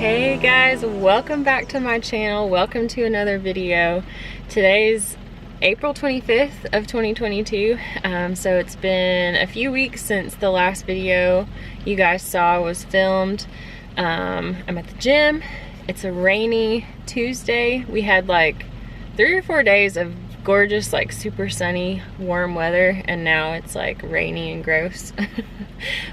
Hey guys, welcome back to my channel. Welcome to another video. Today's April 25th of 2022. So it's been a few weeks since the last video you guys saw was filmed. I'm at the gym. It's a rainy Tuesday. We had like 3 or 4 days of gorgeous, like super sunny, warm weather, and now it's like rainy and gross.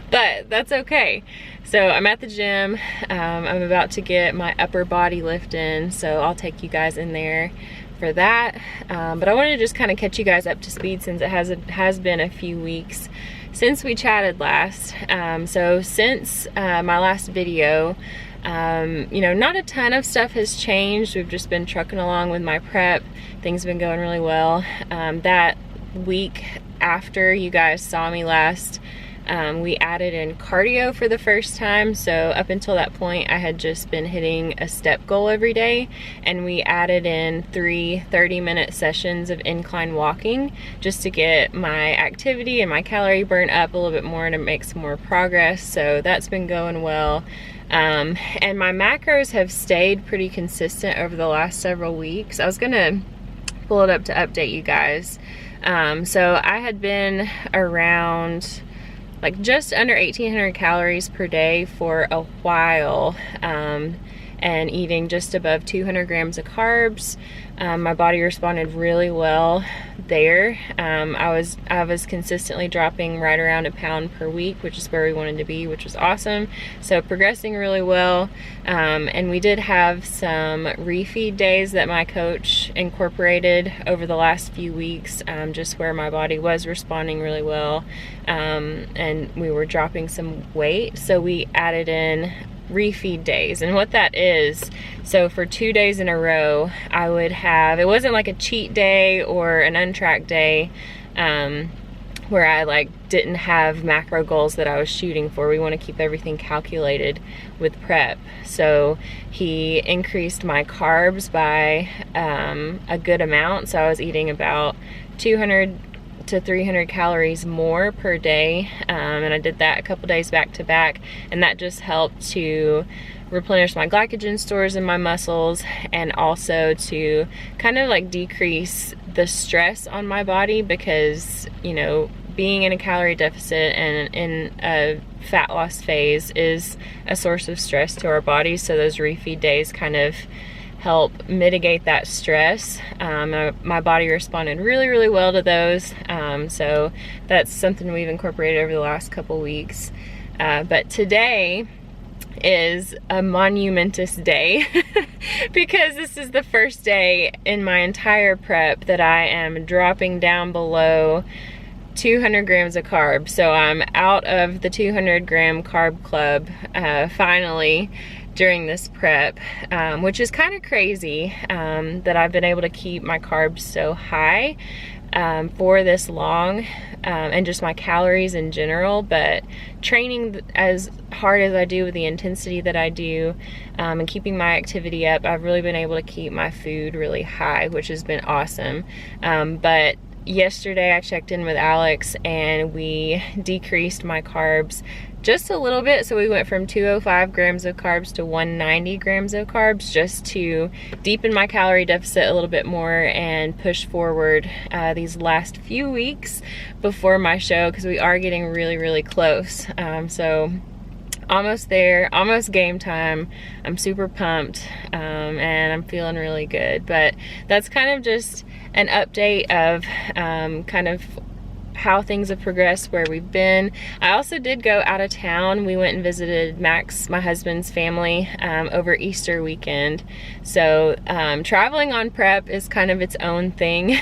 But that's okay. So I'm at the gym. I'm about to get my upper body lift in, so I'll take you guys in there for that. But I wanted to just kind of catch you guys up to speed since it has been a few weeks since we chatted last. So since my last video, you know, not a ton of stuff has changed. We've just been trucking along with my prep. Things have been going really well. That week after you guys saw me last, we added in cardio for the first time. So up until that point, I had just been hitting a step goal every day, and we added in 3 30-minute sessions of incline walking just to get my activity and my calorie burn up a little bit more and to make some more progress. So that's been going well. And my macros have stayed pretty consistent over the last several weeks. I was gonna pull it up to update you guys. So I had been around like just under 1,800 calories per day for a while, and eating just above 200 grams of carbs. My body responded really well there. I was consistently dropping right around a pound per week, which is where we wanted to be, which was awesome. So progressing really well. And we did have some refeed days that my coach incorporated over the last few weeks, just where my body was responding really well, and we were dropping some weight. So we added in refeed days, and what that is, so for 2 days in a row I would have, it wasn't like a cheat day or an untracked day, where I like didn't have macro goals that I was shooting for. We want to keep everything calculated with prep. So he increased my carbs by a good amount, so I was eating about 200 to 300 calories more per day, and I did that a couple days back to back, and that just helped to replenish my glycogen stores in my muscles, and also to kind of like decrease the stress on my body, because, you know, being in a calorie deficit and in a fat loss phase is a source of stress to our bodies. So those refeed days kind of help mitigate that stress. My body responded really well to those, so that's something we've incorporated over the last couple weeks. But today is a monumentous day because this is the first day in my entire prep that I am dropping down below 200 grams of carbs. So I'm out of the 200 gram carb club finally during this prep, which is kind of crazy, that I've been able to keep my carbs so high for this long, and just my calories in general. But training as hard as I do with the intensity that I do, and keeping my activity up, I've really been able to keep my food really high, which has been awesome. But yesterday I checked in with Alex and we decreased my carbs just a little bit. So we went from 205 grams of carbs to 190 grams of carbs, just to deepen my calorie deficit a little bit more and push forward these last few weeks before my show, because we are getting really close. So almost there, almost game time. I'm super pumped, and I'm feeling really good. But that's kind of just an update of kind of how things have progressed, where we've been. I also did go out of town. We went and visited Max, my husband's family, over Easter weekend. So traveling on prep is kind of its own thing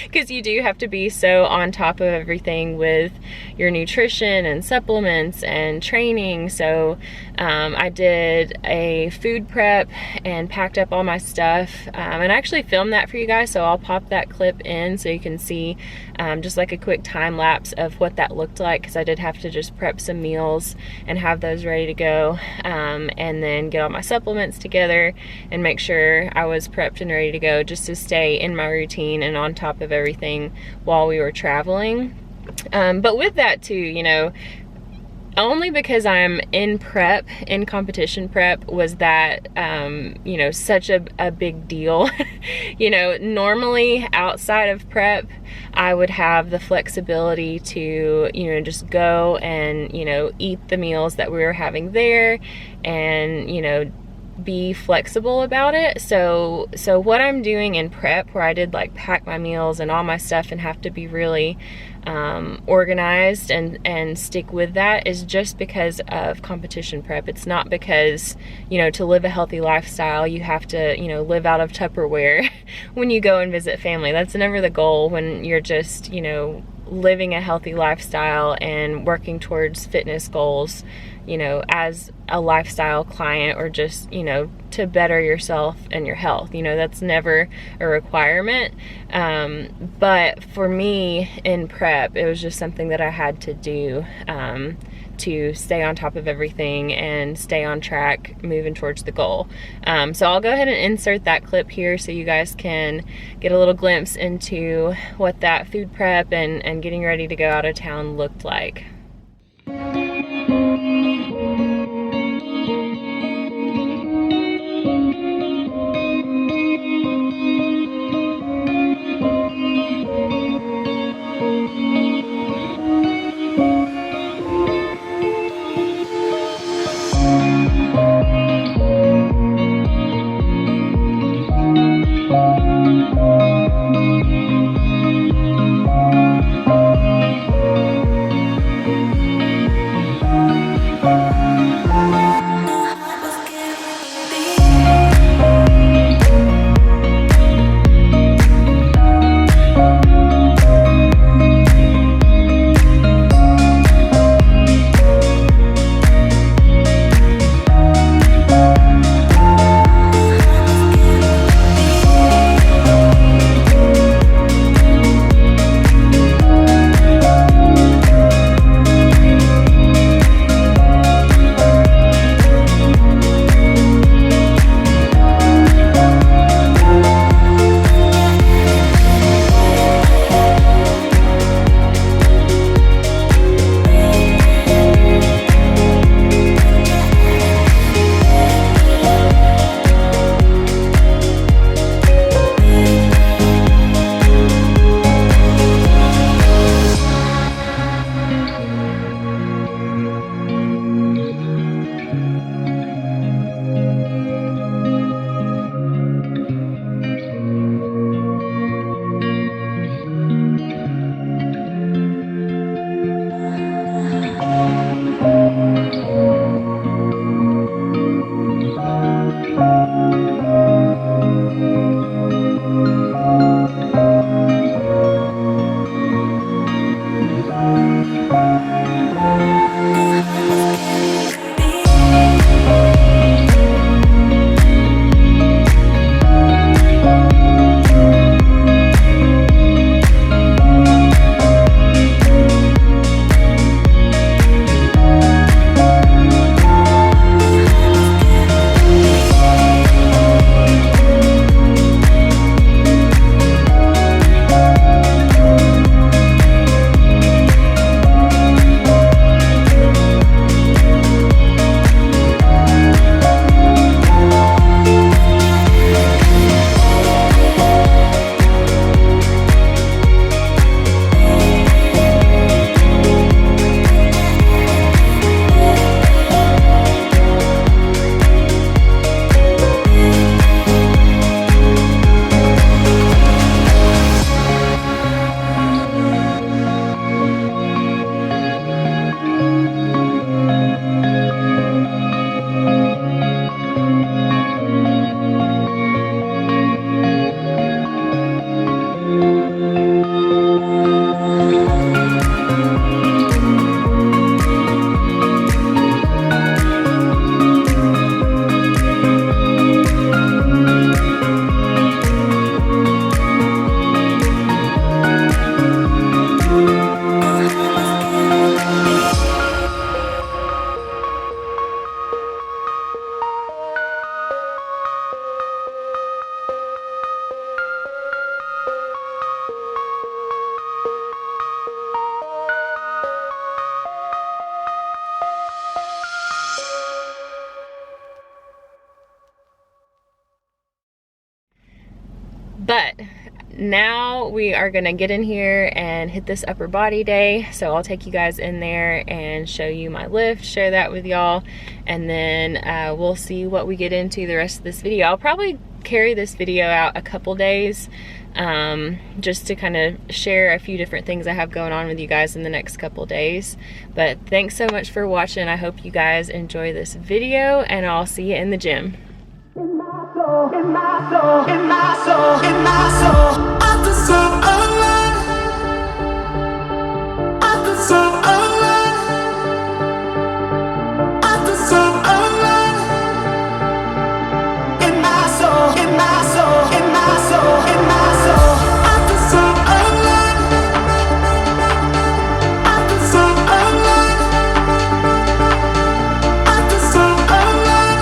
because you do have to be so on top of everything with your nutrition and supplements and training. So I did a food prep and packed up all my stuff, and I actually filmed that for you guys, so I'll pop that clip in so you can see just like a quick time lapse of what that looked like, because I did have to just prep some meals and have those ready to go, and then get all my supplements together and make sure I was prepped and ready to go, just to stay in my routine and on top of everything while we were traveling. But with that too, you know, only because I'm in prep, in competition prep, was that, you know, such a big deal. You know, normally outside of prep, I would have the flexibility to, you know, just go and, you know, eat the meals that we were having there and, you know, be flexible about it. So what I'm doing in prep, where I did like pack my meals and all my stuff and have to be really organized and stick with that, is just because of competition prep. It's not because, you know, to live a healthy lifestyle you have to, you know, live out of Tupperware when you go and visit family. That's never the goal when you're just, you know, living a healthy lifestyle and working towards fitness goals, you know, as a lifestyle client, or just, you know, to better yourself and your health. You know, that's never a requirement. But for me in prep, it was just something that I had to do to stay on top of everything and stay on track moving towards the goal. So I'll go ahead and insert that clip here so you guys can get a little glimpse into what that food prep and getting ready to go out of town looked like. But now we are gonna get in here and hit this upper body day. So I'll take you guys in there and show you my lift, share that with y'all, and then we'll see what we get into the rest of this video. I'll probably carry this video out a couple days just to kind of share a few different things I have going on with you guys in the next couple days. But thanks so much for watching. I hope you guys enjoy this video, and I'll see you in the gym. In my soul, in my soul, in my soul, in my soul, I feel so alive. I feel so alive. I feel so alive. In my soul, in my soul, in my soul, in my soul, I feel so alive. I feel so alive. I feel so alive.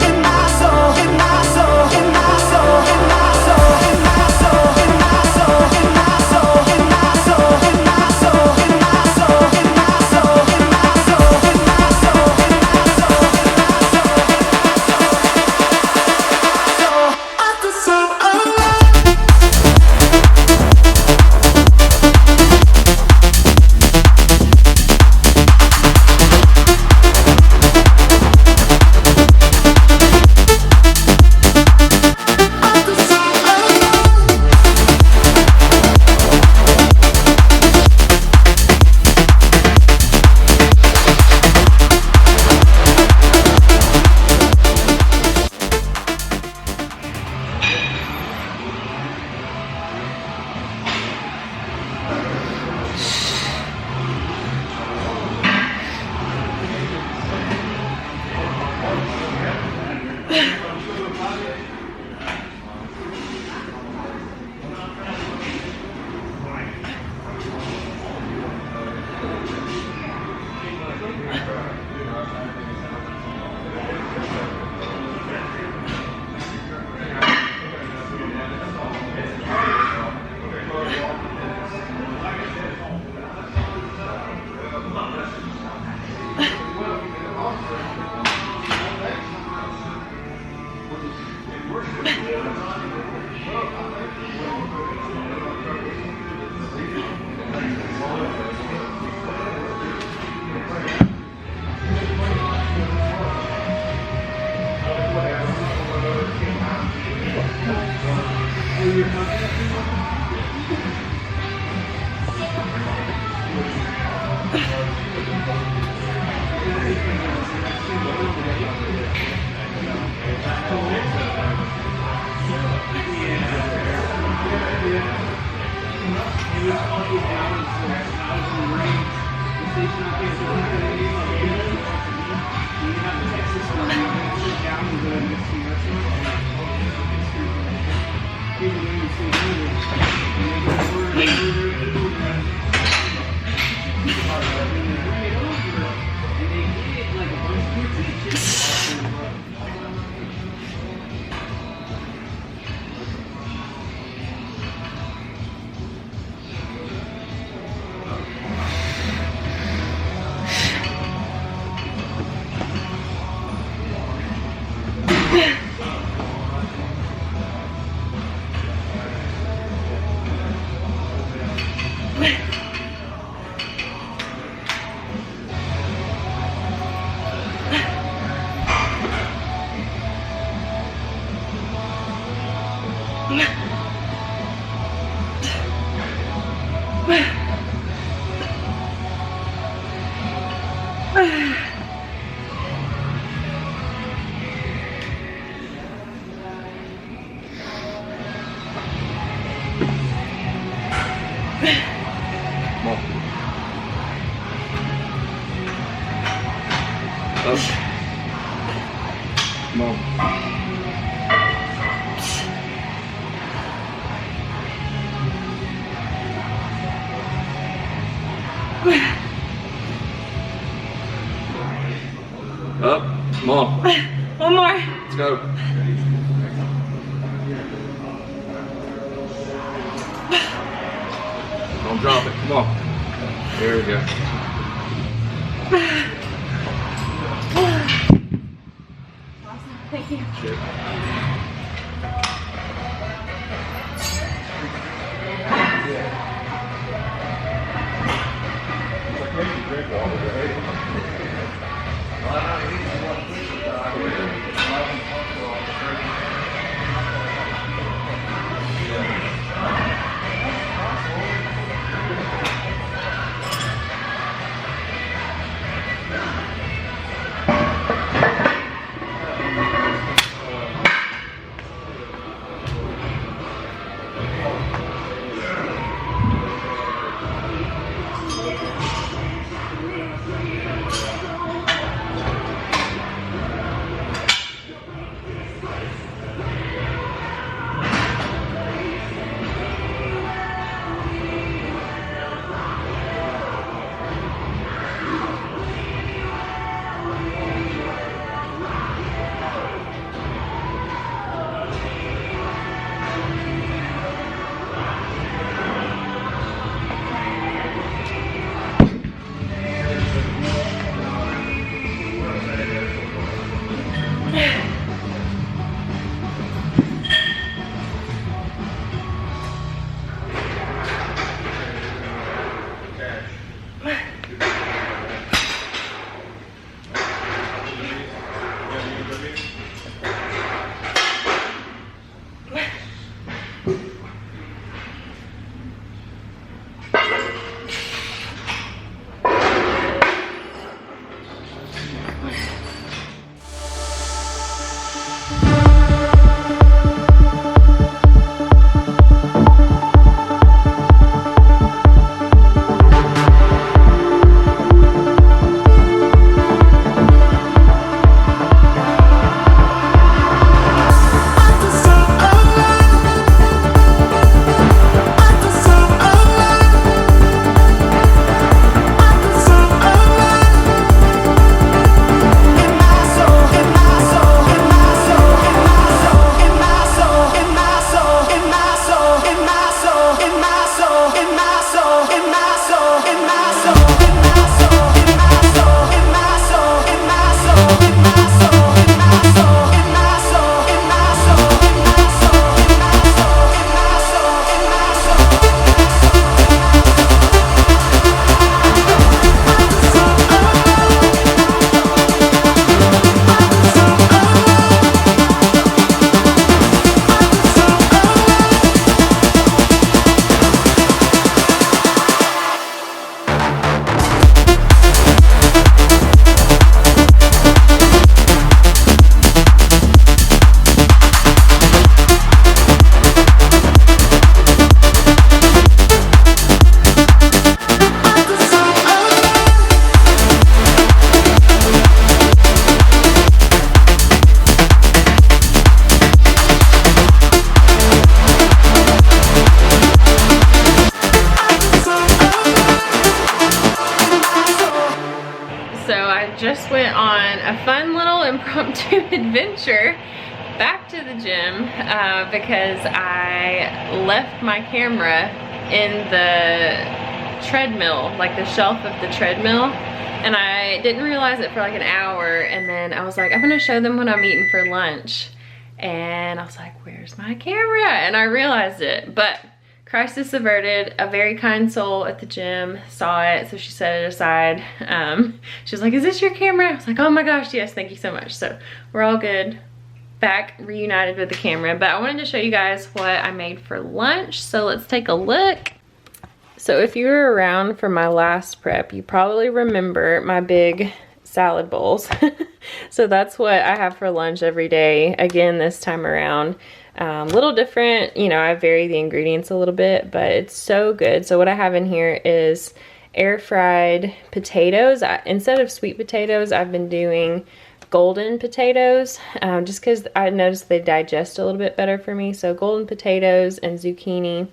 In my soul, in my soul, in my soul, in my soul, in my soul, in my soul, in my soul, in my soul, in my soul, in my soul, in my soul, in my soul, in my soul, in my soul, I feel so alive. Up, come on. One more. Let's go. Don't drop it. Come on. There we go. Awesome. Thank you. Shit. just went on a fun little impromptu adventure back to the gym because I left my camera in the treadmill, like the shelf of the treadmill, and I didn't realize it for like an hour, and then I was like, I'm gonna show them what I'm eating for lunch. And I was like, where's my camera? And I realized it, but crisis averted. A very kind soul at the gym saw it, so she set it aside. She was like, is this your camera? I was like, oh my gosh, yes, thank you so much. So we're all good, back reunited with the camera. But I wanted to show you guys what I made for lunch, so let's take a look. So if you were around for my last prep, you probably remember my big salad bowls. So that's what I have for lunch every day. Again, this time around, a little different, you know, I vary the ingredients a little bit, but it's so good. So what I have in here is air fried potatoes. Instead of sweet potatoes, I've been doing golden potatoes, just because I noticed they digest a little bit better for me. So golden potatoes and zucchini,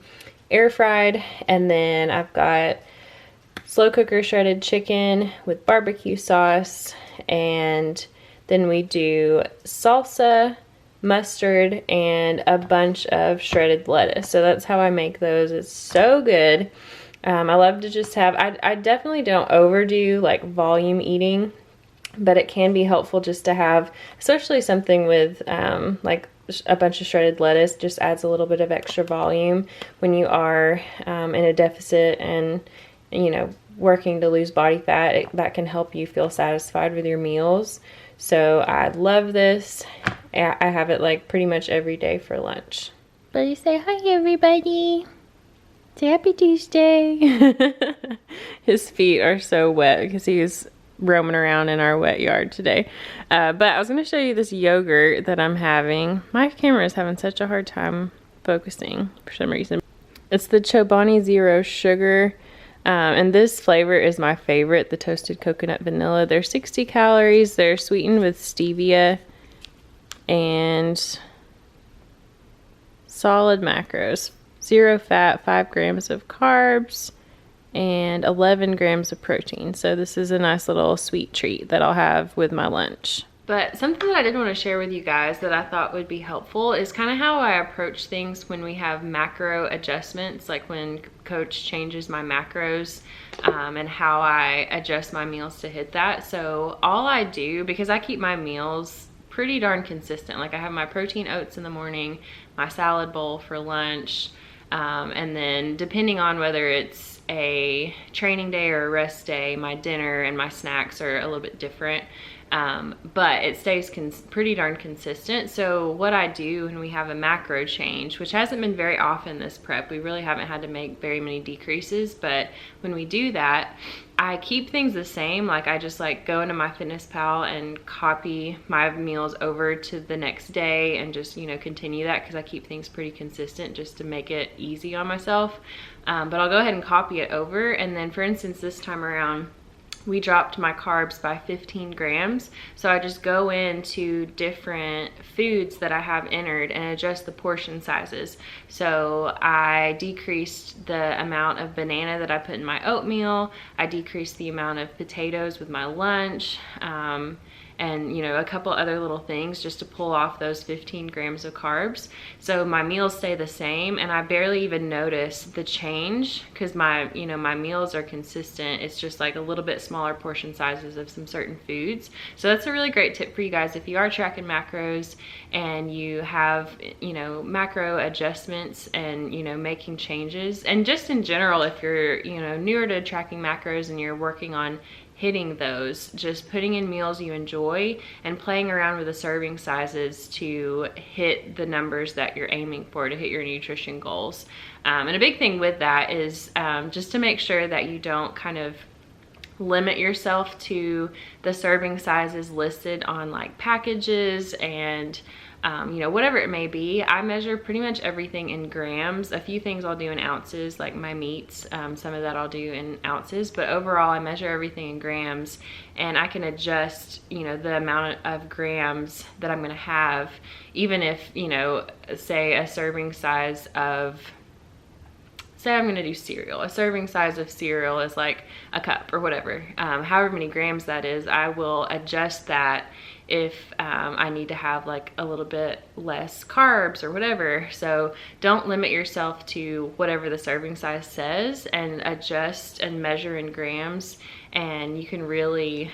air fried. And then I've got slow cooker shredded chicken with barbecue sauce, and then we do salsa, mustard, and a bunch of shredded lettuce. So that's how I make those. It's so good. I love to just have, I definitely don't overdo like volume eating, but it can be helpful just to have, especially something with like a bunch of shredded lettuce, just adds a little bit of extra volume when you are in a deficit and, you know, working to lose body fat, that can help you feel satisfied with your meals. So I love this. I have it like pretty much every day for lunch. Buddy, say hi everybody. Say happy Tuesday. His feet are so wet because he was roaming around in our wet yard today. But I was going to show you this yogurt that I'm having. My camera is having such a hard time focusing for some reason. It's the Chobani Zero Sugar. And this flavor is my favorite, the toasted coconut vanilla. They're 60 calories. They're sweetened with stevia and solid macros. 0 fat, 5 grams of carbs, and 11 grams of protein. So this is a nice little sweet treat that I'll have with my lunch. But something that I did want to share with you guys that I thought would be helpful is kind of how I approach things when we have macro adjustments, like when coach changes my macros, and how I adjust my meals to hit that. So all I do, because I keep my meals pretty darn consistent, like I have my protein oats in the morning, my salad bowl for lunch, and then depending on whether it's a training day or a rest day, my dinner and my snacks are a little bit different. But it stays pretty darn consistent. So what I do when we have a macro change, which hasn't been very often this prep, we really haven't had to make very many decreases, but when we do that, I keep things the same. Like I just like go into my FitnessPal and copy my meals over to the next day and just, you know, continue that, because I keep things pretty consistent just to make it easy on myself. But I'll go ahead and copy it over. And then for instance, this time around, we dropped my carbs by 15 grams. So I just go into different foods that I have entered and adjust the portion sizes. So I decreased the amount of banana that I put in my oatmeal. I decreased the amount of potatoes with my lunch. And you know, a couple other little things just to pull off those 15 grams of carbs. So my meals stay the same, and I barely even notice the change because my meals are consistent. It's just like a little bit smaller portion sizes of some certain foods. So that's a really great tip for you guys if you are tracking macros and you have, you know, macro adjustments and, you know, making changes. And just in general, if you're, you know, newer to tracking macros and you're working on hitting those, just putting in meals you enjoy and playing around with the serving sizes to hit the numbers that you're aiming for to hit your nutrition goals. And a big thing with that is just to make sure that you don't kind of limit yourself to the serving sizes listed on like packages and you know, whatever it may be. I measure pretty much everything in grams. A few things I'll do in ounces, like my meats. Some of that I'll do in ounces, but overall I measure everything in grams, and I can adjust, you know, the amount of grams that I'm gonna have, even if, you know, say a serving size of, say I'm gonna do cereal. A serving size of cereal is like a cup or whatever. However many grams that is, I will adjust that if I need to have like a little bit less carbs or whatever. So don't limit yourself to whatever the serving size says, and adjust and measure in grams, and you can really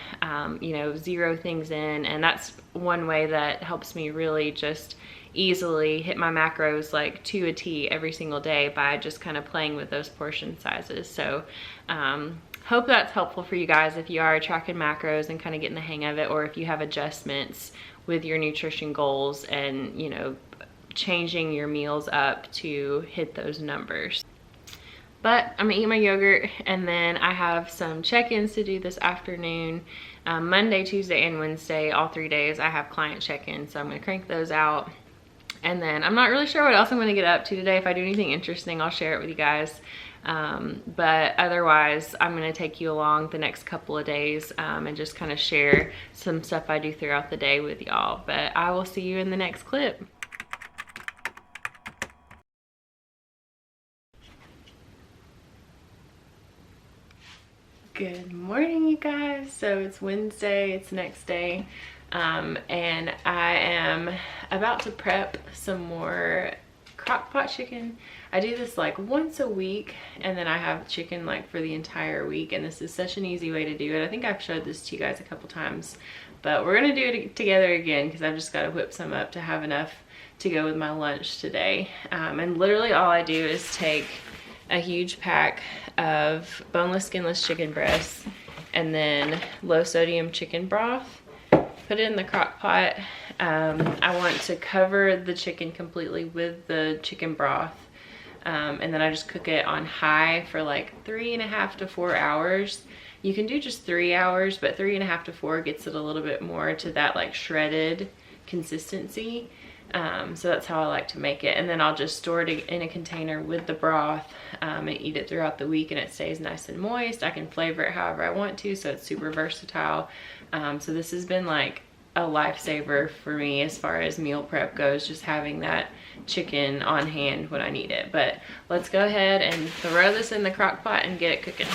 you know, zero things in. And that's one way that helps me really just easily hit my macros like to a T every single day, by just kind of playing with those portion sizes. So hope that's helpful for you guys if you are tracking macros and kind of getting the hang of it, or if you have adjustments with your nutrition goals and, you know, changing your meals up to hit those numbers. But I'm gonna eat my yogurt, and then I have some check-ins to do this afternoon. Monday, Tuesday, and Wednesday, all 3 days, I have client check-ins, so I'm gonna crank those out. And then I'm not really sure what else I'm gonna get up to today. If I do anything interesting, I'll share it with you guys. But otherwise, I'm gonna take you along the next couple of days and just kind of share some stuff I do throughout the day with y'all. But I will see you in the next clip. Good morning, you guys. So it's Wednesday, it's the next day. And I am about to prep some more crock pot chicken. I do this like once a week, and then I have chicken like for the entire week, and this is such an easy way to do it. I think I've showed this to you guys a couple times, but we're gonna do it together again because I've just got to whip some up to have enough to go with my lunch today. And literally all I do is take a huge pack of boneless, skinless chicken breasts, and then low sodium chicken broth. Put it in the crock pot. I want to cover the chicken completely with the chicken broth. And then I just cook it on high for like 3.5 to 4 hours. You can do just 3 hours, but 3.5 to 4 gets it a little bit more to that like shredded consistency. So that's how I like to make it. And then I'll just store it in a container with the broth and eat it throughout the week, and it stays nice and moist. I can flavor it however I want to, so it's super versatile. So this has been like a lifesaver for me as far as meal prep goes, just having that chicken on hand when I need it. But let's go ahead and throw this in the crock pot and get it cooking.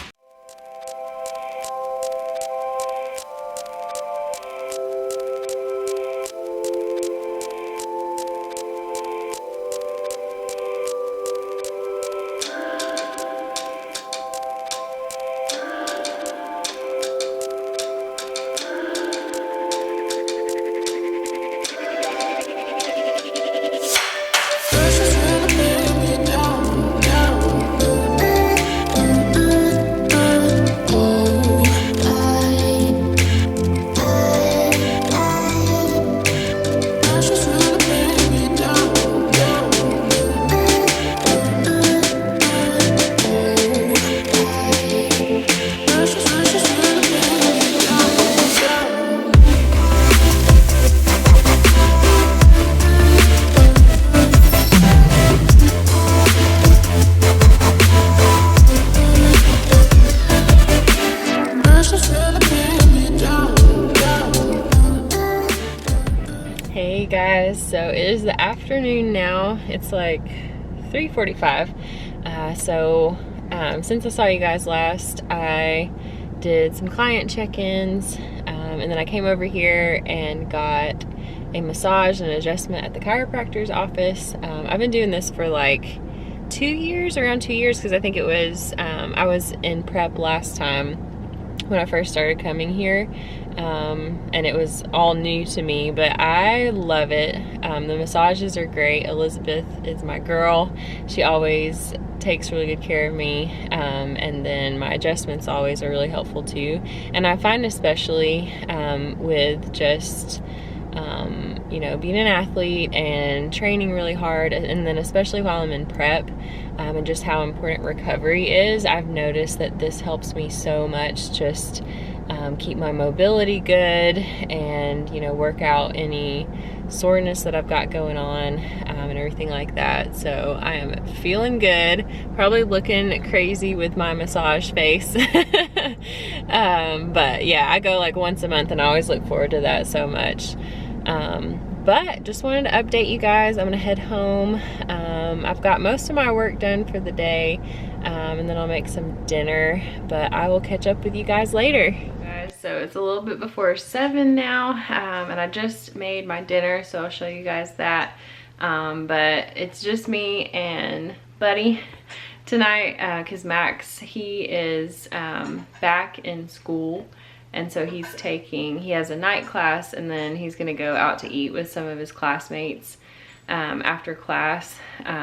Hey guys, so it is the afternoon now. It's like 3:45. Since I saw you guys last, I did some client check-ins, and then I came over here and got a massage and adjustment at the chiropractor's office. I've been doing this for like 2 years, around 2 years, because I think it was, I was in prep last time when I first started coming here, and it was all new to me, but I love it. The massages are great. Elizabeth is my girl. She always takes really good care of me, and then my adjustments always are really helpful too. And I find especially with just you know, being an athlete and training really hard, and then especially while I'm in prep, and just how important recovery is, I've noticed that this helps me so much, just keep my mobility good, and you know, work out any soreness that I've got going on, and everything like that. So I am feeling good, probably looking crazy with my massage face. But yeah, I go like once a month and I always look forward to that so much. But just wanted to update you guys. I'm gonna head home. I've got most of my work done for the day, and then I'll make some dinner, but I will catch up with you guys later. Guys, so it's a little bit before 7 now, and I just made my dinner, so I'll show you guys that. But it's just me and Buddy tonight, because Max, he is back in school. And so he has a night class, and then he's gonna go out to eat with some of his classmates after class,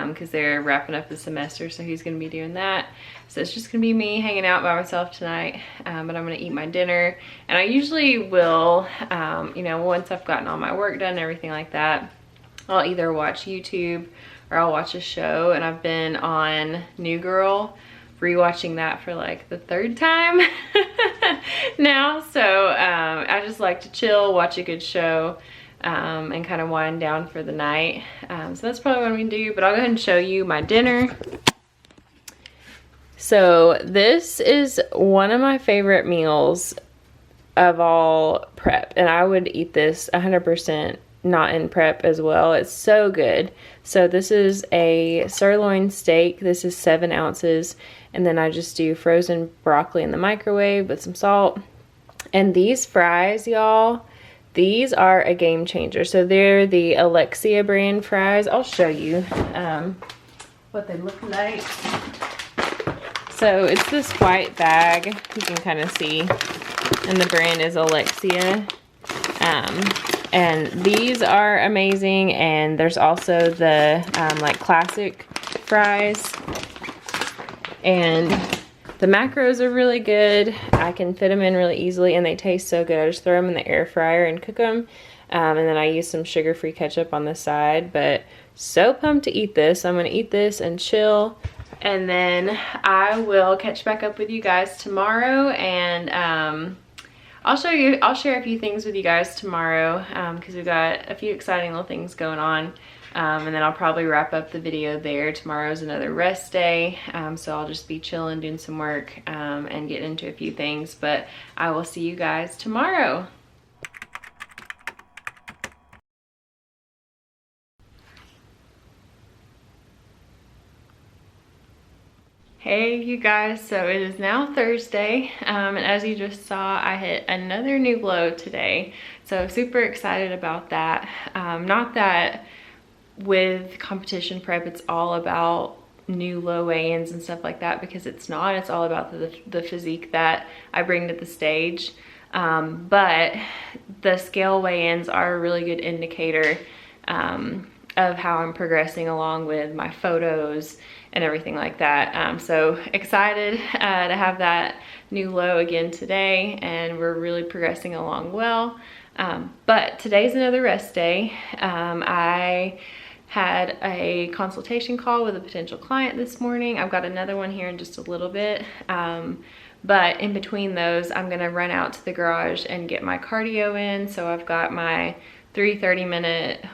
because they're wrapping up the semester, so he's gonna be doing that. So it's just gonna be me hanging out by myself tonight, but I'm gonna eat my dinner. And I usually will, you know, once I've gotten all my work done and everything like that, I'll either watch YouTube or I'll watch a show. And I've been on New Girl, rewatching that for like the 3rd time now. So I just like to chill, watch a good show, and kind of wind down for the night. So that's probably what I'm gonna do, but I'll go ahead and show you my dinner. So this is one of my favorite meals of all prep, and I would eat this 100% not in prep as well. It's so good. So this is a sirloin steak. This is 7 ounces. And then I just do frozen broccoli in the microwave with some salt. And these fries, y'all, these are a game changer. So they're the Alexia brand fries. I'll show you what they look like. So it's this white bag, you can kind of see, and the brand is Alexia. And these are amazing. And there's also the like classic fries. And the macros are really good. I can fit them in really easily and they taste so good. I just throw them in the air fryer and cook them. And then I use some sugar-free ketchup on the side, but so pumped to eat this. I'm gonna eat this and chill. And then I will catch back up with you guys tomorrow, and I'll share a few things with you guys tomorrow because we've got a few exciting little things going on. And then I'll probably wrap up the video there. Tomorrow's another rest day, so I'll just be chilling, doing some work, and getting into a few things. But I will see you guys tomorrow. Hey you guys, so it is now Thursday, and as you just saw, I hit another new low today, so super excited about that. Not that with competition prep it's all about new low weigh-ins and stuff like that, because it's not. It's all about the physique that I bring to the stage, but the scale weigh-ins are a really good indicator of how I'm progressing along with my photos and everything like that. So excited to have that new low again today, and we're really progressing along well. But today's another rest day. I had a consultation call with a potential client this morning. I've got another one here in just a little bit. But in between those, I'm gonna run out to the garage and get my cardio in. So I've got my 3 30-minute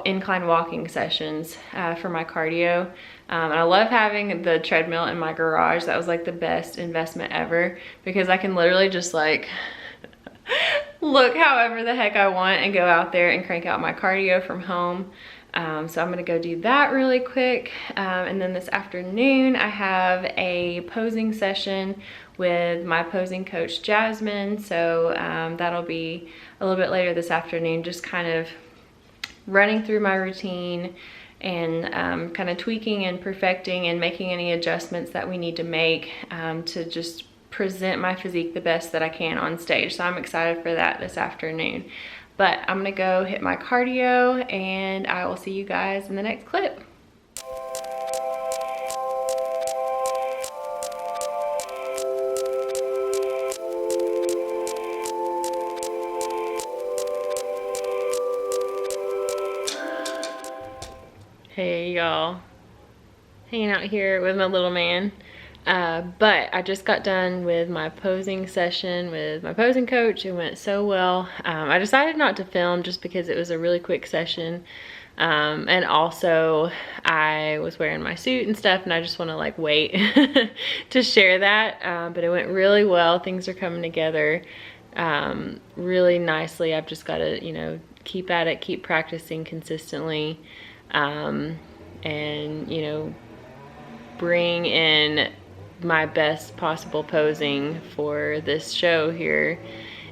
incline walking sessions for my cardio. And I love having the treadmill in my garage. That was like the best investment ever, because I can literally just like look however the heck I want and go out there and crank out my cardio from home. So I'm gonna go do that really quick. And then this afternoon I have a posing session with my posing coach Jasmine. So that'll be a little bit later this afternoon, just kind of running through my routine and kind of tweaking and perfecting and making any adjustments that we need to make to just present my physique the best that I can on stage. So I'm excited for that this afternoon. But I'm gonna go hit my cardio, and I will see you guys in the next clip. Hey y'all, hanging out here with my little man. But I just got done with my posing session with my posing coach. It went so well. I decided not to film just because it was a really quick session. And also I was wearing my suit and stuff, and I just want to like wait to share that. But it went really well. Things are coming together really nicely. I've just got to, you know, keep at it, keep practicing consistently, and, you know, bring in my best possible posing for this show here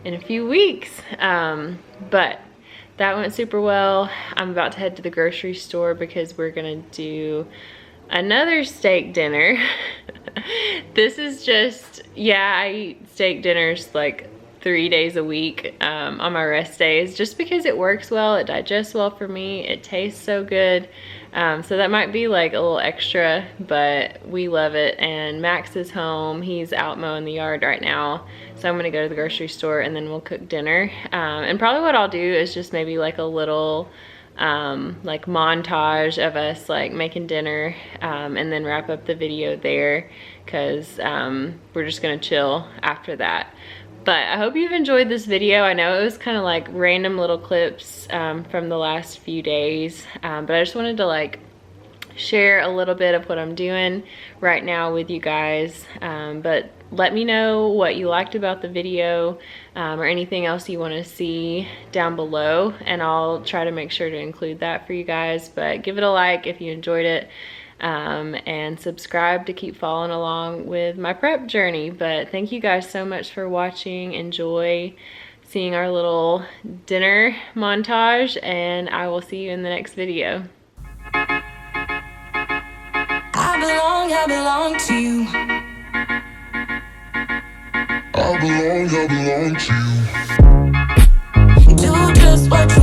in a few weeks. But that went super well. I'm about to head to the grocery store because we're gonna do another steak dinner. This is just, yeah, I eat steak dinners like 3 days a week on my rest days, just because it works well, it digests well for me, it tastes so good. So that might be like a little extra, but we love it. And Max is home. He's out mowing the yard right now. So I'm gonna go to the grocery store and then we'll cook dinner. And probably what I'll do is just maybe like a little like montage of us like making dinner, and then wrap up the video there, because we're just gonna chill after that. But I hope you've enjoyed this video. I know it was kind of like random little clips from the last few days, but I just wanted to like share a little bit of what I'm doing right now with you guys. But let me know what you liked about the video, or anything else you want to see down below, and I'll try to make sure to include that for you guys. But give it a like if you enjoyed it. And subscribe to keep following along with my prep journey. But thank you guys so much for watching. Enjoy seeing our little dinner montage, and I will see you in the next video. I belong to you. I belong to you. Do just what you